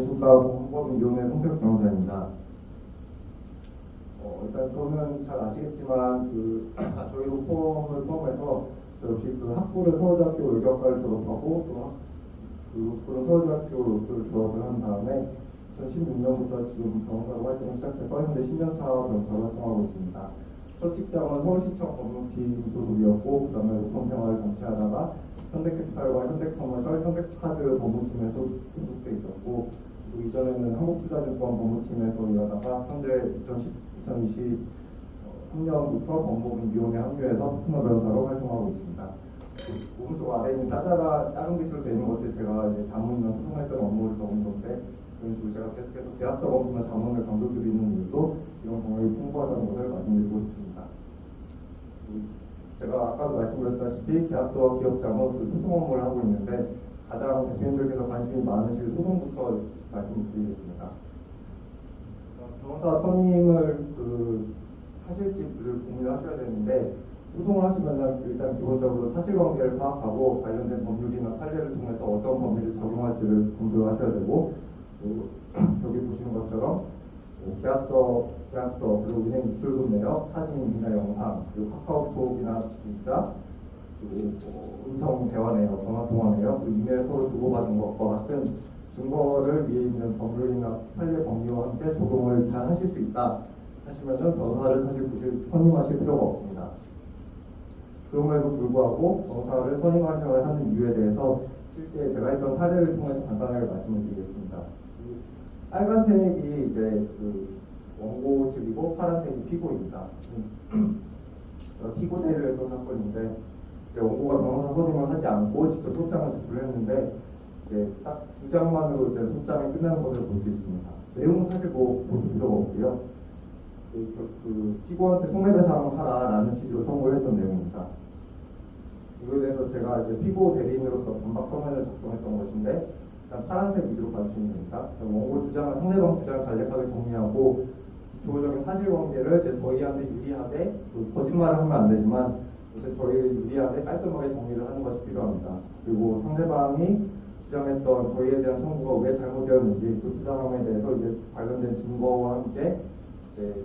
안녕하십니까. 공범위원회 송태욱 변호사입니다. 일단 저는 잘 아시겠지만 저희 로펌을 포함해서 역시 학부를 서울대학교 의료학과를 졸업하고 그런 서울대학교를 졸업을 한 다음에 2016년부터 지금 변호사로 활동을 시작해서 현재 10년차 변호사로 활동하고 있습니다. 첫 직장은 서울시청 법무팀 소속이었고 그 다음에 로펌 생활을 잠시 하다가 현대캐피탈과 현대커머셜, 현대카드 법무팀에 소속돼 있었고 그리고 이전에는 한국투자증권 법무팀에서 일하다가 현재 2023년부터 법무법인위원회 합류해서 파트너 변호사로 활동하고 있습니다. 오른쪽 아래에 있는 작은 글씨로 되어 있는 것들 제가 이제 자문이나 소송했던 업무를 적은 건데 그런 식으로 제가 계속해서 계약서 업무나 자문을 강조드리는 이유도 이런 경험이 풍부하다는 것을 말씀드리고 싶습니다. 제가 아까도 말씀드렸다시피 계약서 기업자문 소송 업무를 하고 있는데 가장 대표님들께서 관심이 많으실 소송부터 말씀드리겠습니다. 변호사 선임을 하실지를 고민하셔야 되는데 소송을 하시면 일단 기본적으로 사실관계를 파악하고 관련된 법률이나 판례를 통해서 어떤 법률을 적용할지를 검토하셔야 되고 여기 보시는 것처럼 계약서 그리고 은행 입출금 내역, 사진이나 영상, 그리고 카카오톡이나 문자, 그리고 음성 대화 내역, 전화 통화 내역, 그리고 이메일 서로 주고받은 것과 같은 증거를 위에 있는 법률이나 판례 법률과 함께 적용을 잘 하실 수 있다 하시면은 변호사를 사실 선임하실 필요가 없습니다. 그럼에도 불구하고 변호사를 선임하셔야 하는 이유에 대해서 실제 제가 했던 사례를 통해서 간단하게 말씀을 드리겠습니다. 빨간색이 이제 원고 측이고 파란색이 피고입니다. 피고 대리를 했던 사건인데 이제 원고가 변호사 선임을 하지 않고 직접 소장을 제출했는데 이제 딱 2장만으로 이제 소장이 끝나는 것을 볼 수 있습니다. 내용은 사실 볼 필요가 없고요. 피고한테 손해배상을 하라라는 취지로 청구를 했던 내용입니다. 이거에 대해서 제가 이제 피고 대리인으로서 반박 서면을 작성했던 것인데 일단 파란색 위주로 봐주시면 됩니다. 원고 주장은 상대방 주장을 간략하게 정리하고 기초적인 사실관계를 저희한테 유리하게 거짓말을 하면 안 되지만 저희를 유리하게 깔끔하게 정리를 하는 것이 필요합니다. 그리고 상대방이 주장했던 저희에 대한 청구가 왜 잘못되었는지 그 주장함에 대해서 이제 관련된 증거와 함께 이제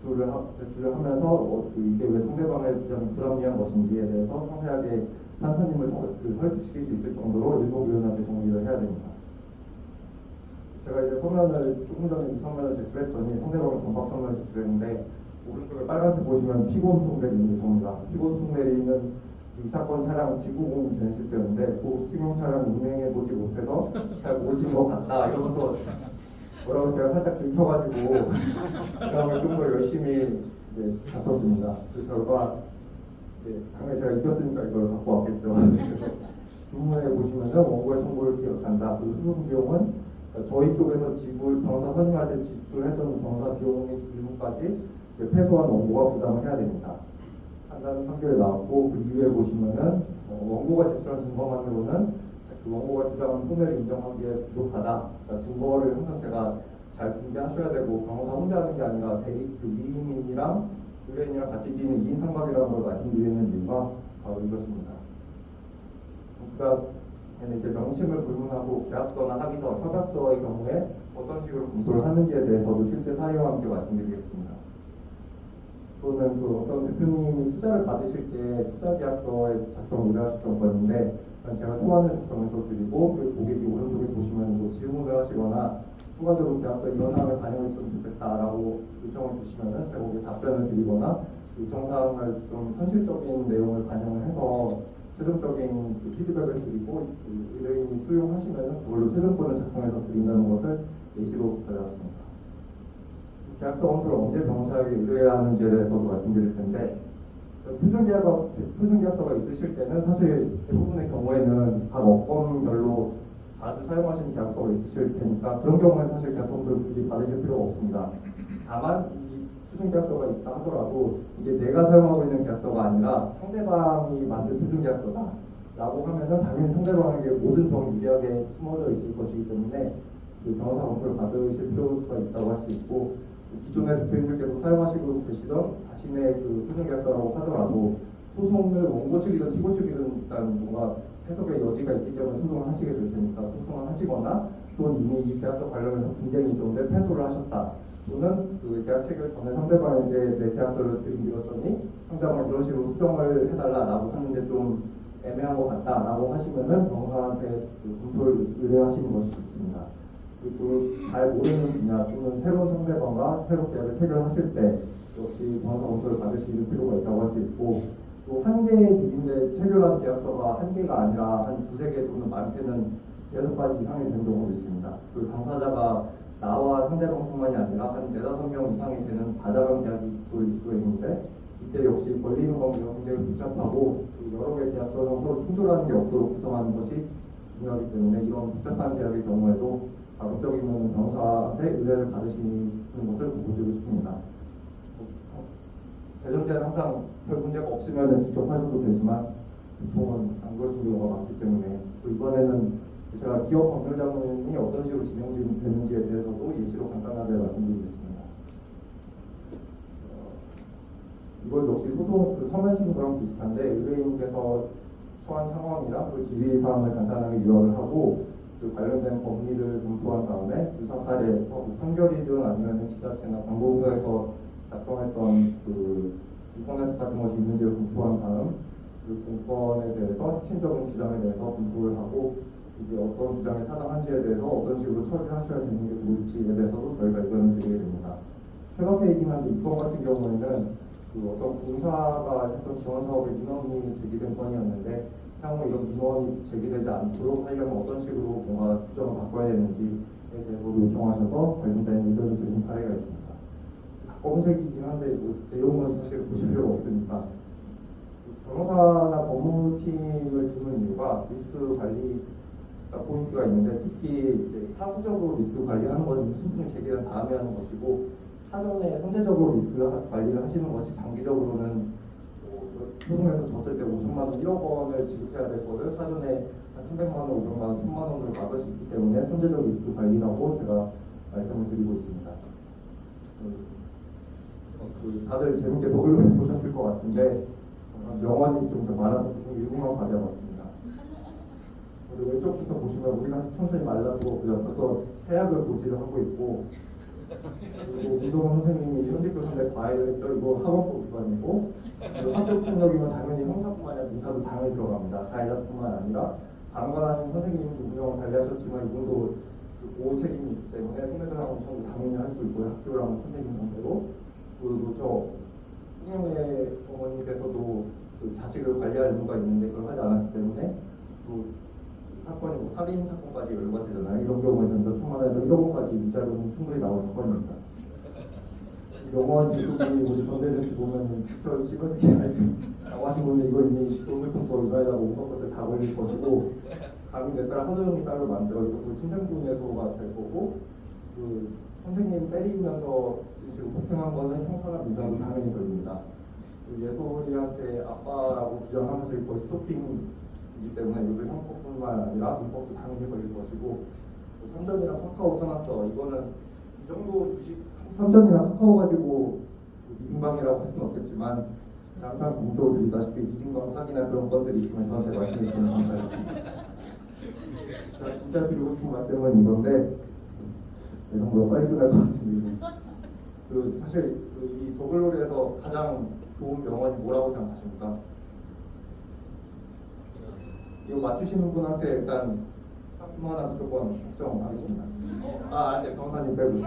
제출을 하면서 이게 왜 상대방의 주장이 불합리한 것인지에 대해서 상세하게 판사님을 설득시킬 수 있을 정도로 일목요연하게 정리를 해야 됩니다. 제가 이제 서면을 조금 전에 이 서면을 제출했더니 상대방의 반박 서면을 제출했는데 오른쪽에 빨간색 보시면 피고 소송 대리인이 접니다. 피고 소송 대리인은 이 사건 차량 지구공인 제네시스였는데 그 승용 차량 운행해보지 못해서 잘 모르신 것 같다 이러면서 뭐라고 제가 살짝 들켜가지고 그 다음에 좀 더 열심히 이제 다퉜습니다. 그 결과 당연히 제가 이겼으니까 이걸 갖고 왔겠죠. 그래서 주문에 보시면은 원고의 청구를 기억한다. 그 소송 비용은 저희 쪽에서 변호사 선임할 때 지출했던 변호사 비용의 일부까지 패소한 원고가 부담을 해야 됩니다. 한다는 판결이 나왔고 그 이후에 보시면은 원고가 제출한 증거만으로는 그 원고가 주장한 손해를 인정하기에 부족하다. 그러니까 증거를 항상 제가 잘 준비하셔야 되고 변호사 혼자 하는 게 아니라 위임인이랑 의뢰인이랑 같이 끼는 2인 삼각이라는 걸 말씀드리는 이유가 바로 이것입니다. 그러니까 이제 명칭을 불문하고 계약서나 합의서, 협약서의 경우에 어떤 식으로 검토를 하는지에 대해서도 실제 사례와 함께 말씀드리겠습니다. 또는 어떤 대표님이 투자를 받으실 때 투자 계약서에 작성을 의뢰하셨던 건데 제가 초안을 작성해서 드리고 그 고객이 오른쪽에 보시면 질문을 하시거나 추가적으로 계약서 이런 사항을 반영했으면 좋겠다라고 요청을 주시면은 제가 거기에 답변을 드리거나 요청 사항을 좀 현실적인 내용을 반영을 해서 최종적인 피드백을 드리고 의뢰인이 수용하시면은 그걸로 최종권을 작성해서 드린다는 것을 예시로 가져왔습니다. 계약서 검토를 언제 변호사에게 의뢰해야 하는지에 대해서도 말씀드릴 텐데 표준계약서가 있으실 때는 사실 대부분의 경우에는 각 업권별로 자주 사용하시는 계약서가 있으실 테니까 그런 경우에 사실 계약서를 굳이 받으실 필요가 없습니다. 다만 이 표준계약서가 있다 하더라도 이게 내가 사용하고 있는 계약서가 아니라 상대방이 만든 표준계약서다 라고 하면은 당연히 상대방에게 모든 점이 유리하게 숨어져 있을 것이기 때문에 그 변호사 검토를 받으실 필요가 있다고 할 수 있고 기존의 대표님들께서 사용하시고 계시던 자신의 그 표준계약서라고 하더라도 소송을 원고 측이든 피고 측이든 일단 뭔가 해석의 여지가 있기 때문에 소송을 하시게 될 테니까 소송을 하시거나 또는 이미 이 계약서 관련해서 분쟁이 있었는데 패소를 하셨다. 또는 그 계약 체결 전에 상대방에게 내 계약서를 드렸더니 상대방이 이런 식으로 수정을 해달라라고 하는데 좀 애매한 것 같다라고 하시면은 변호사한테 그 검토를 의뢰하시는 것이 좋습니다. 그리고 잘 모르는 분야 또는 새로운 상대방과 새로 계약을 체결하실 때 역시 변호사 검토를 받으실 필요가 있다고 할 수 있고, 또 한 개의 딜인데 체결한 계약서가 한 개가 아니라 한 두세 개 또는 많게는 6가지 이상이 되는 경우도 있습니다. 그 당사자가 나와 상대방뿐만이 아니라 한 4~5명 이상이 되는 다자간 계약이 있을 수가 있는데, 이때 역시 걸리는 관계가 굉장히 복잡하고 여러 개의 계약서는 서로 충돌하는 게 없도록 구성하는 것이 중요하기 때문에 이런 복잡한 계약의 경우에도 가급적이면 변호사한테 의뢰를 받으시는 것을 권고드리고 싶습니다. 대전제는 항상 별 문제가 없으면 직접 하셔도 되지만 보통은 안 그러시는 경우가 많기 때문에, 또 이번에는 제가 기업 법률자문이 어떤 식으로 진행되는지에 대해서도 예시로 간단하게 말씀드리겠습니다. 이건 역시 소송 그 서면 쓰는 거랑 비슷한데, 의뢰인께서 처한 상황이랑 그 기비 사항을 간단하게 요약을 하고 그 관련된 법리를 검토한 다음에 유사 사례, 판결이든 아니면 지자체나 광고부에서 작성했던 그 인터넷 같은 것이 있는지를 검토한 다음 그 공권에 대해서 핵심적인 주장에 대해서 검토를 하고, 이제 어떤 주장에 타당한지에 대해서 어떤 식으로 처리하셔야 되는 게 좋을지에 대해서도 저희가 의견을 드리게 됩니다. 최근이긴 한데 이건 같은 경우에는 그 어떤 공사가 했던 지원 사업에 민원이 제기된 건이었는데, 향후 이런 민원이 제기되지 않도록 하려면 어떤 식으로 뭔가 규정을 바꿔야 되는지에 대해서 요청하셔서 관련된 의견을 드린 사례가 있습니다. 검색이긴 한데 뭐 내용은 사실 보실 필요가 없으니까, 변호사나 법무팀을 두는 이유가 리스크 관리 포인트가 있는데, 특히 이제 사후적으로 리스크 관리하는 것은 소송이 제기된 다음에 하는 것이고, 사전에 선제적으로 리스크 관리를 하시는 것이 장기적으로는 소송에서 졌을 때 5천만 원, 1억 원을 지급해야 될 거를 사전에 한 300만 원, 500만 원, 1000만 원으로 막을 수 있기 때문에 선제적 리스크 관리라고 제가 말씀을 드리고 있습니다. 다들 재밌게 더글로 보셨을 것 같은데 명언이 좀 더 많아서 좀 일부만 가져왔습니다. 그리고 왼쪽부터 보시면 우리가 청소년이 말라서 벌써 해약을 고지를 하고 있고, 그리고 운동원 선생님이 현직교사인데 과외를 했죠. 이거 학원법 위반이고, 학교폭력이면 당연히 형사뿐만 아니라 민사도 당연히 들어갑니다. 가해자뿐만 아니라 방관하신 선생님도 운영을 달리하셨지만 이분도 보호 책임이 있기 때문에 손해배상 청구 당연히 할 수 있고요. 학교랑 선생님 상대로. 그리고 저 후명의 어머니께서도 그 자식을 관리할 의무가 있는데 그걸 하지 않았기 때문에 또 사건이 뭐 살인 사건까지 연루가 되잖아요. 이런 경우에는 몇 천만 원에서 1억 원까지 위자료는 충분히 나올 사건입니다. 영원 지속이 우리 전대전시 보면 저 씹어쓰기 라고 하신 분들 이거 이미 도물통법 위반이라고 온갖 것들 다 걸릴 것이고, 감히 내 딸 하도영 딸을 만들어 이것도 침생분해소가 될 거고, 그 선생님 때리면서 식으로 폭행한 거는 형사나 민사도 당연히 걸립니다. 예솔이한테 아빠라고 주장하면서 거의 스토킹이기 때문에 이것도 형법뿐만 아니라 민법도 당연히 걸릴 것이고, 삼전이랑 카카오 사놨어. 이거는 이 정도 주식 삼전이랑 카카오 가지고 이등방이라고 할 수는 없겠지만 항상 공적으로 드리다시피 이등방 사기나 그런 것들이 있으면 저한테 말씀해 주시면 감사하겠습니다. 자, 진짜 드리고 싶은 말씀은 이건데 너무 빨리 끝날 것 같은데, 사실 이 더글로리에서 가장 좋은 명언이 뭐라고 생각하십니까? 이거 맞추시는 분한테 일단 상품 하나 무조건 확정하겠습니다. 네, 변호사님 빼고.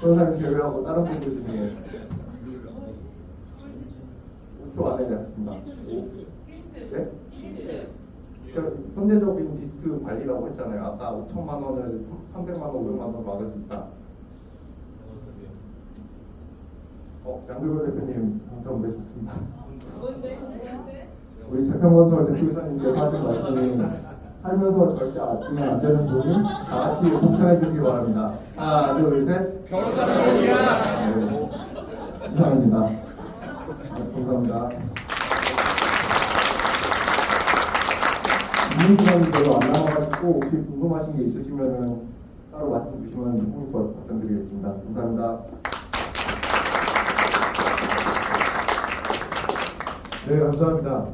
변호사님 제외하고 다른 분들 중에 5초 안에 하겠습니다. 네? 선제적인 리스크 관리라고 했잖아요. 아까 5천만 원을 300만 원, 500만 원 막을 수 있다. 양글걸 대표님 당첨되셨습니다. 우리 재평건설 대표이사님께서 하신 말씀이 살면서 절대 아끼면 안 되는 돈이 다 같이 공천해 주시기 바랍니다. 하나, 둘, 셋. 변호사님이야. 네. 이상입니다. 네, 감사합니다. 있는 시간이 별로 안 남아가지고 혹시 궁금하신 게 있으시면 따로 말씀 주시면 홍익과 답변드리겠습니다. 감사합니다. 네, 감사합니다.